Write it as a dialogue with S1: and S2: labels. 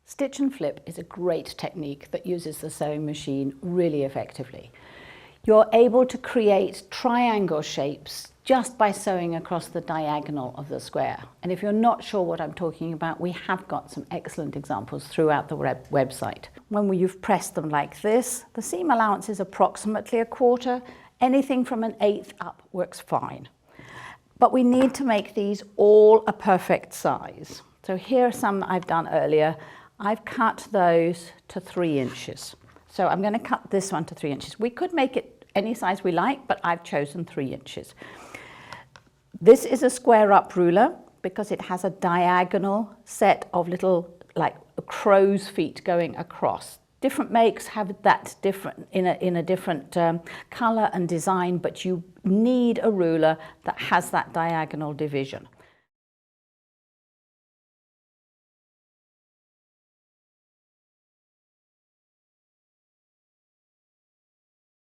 S1: Stitch and flip is a great technique that uses the sewing machine really effectively. You're able to create triangle shapes just by sewing across the diagonal of the square. And if you're not sure what I'm talking about, we have got some excellent examples throughout the website. When you've pressed them like this, the seam allowance is approximately 1/4. Anything from 1/8 up works fine. But we need to make these all a perfect size. So here are some I've done earlier. I've cut those to 3 inches. So I'm going to cut this one to 3 inches. We could make it any size we like, but I've chosen 3 inches. This is a square up ruler because it has a diagonal set of little like crow's feet going across. Different makes have that different in a different color and design, but you need a ruler that has that diagonal division.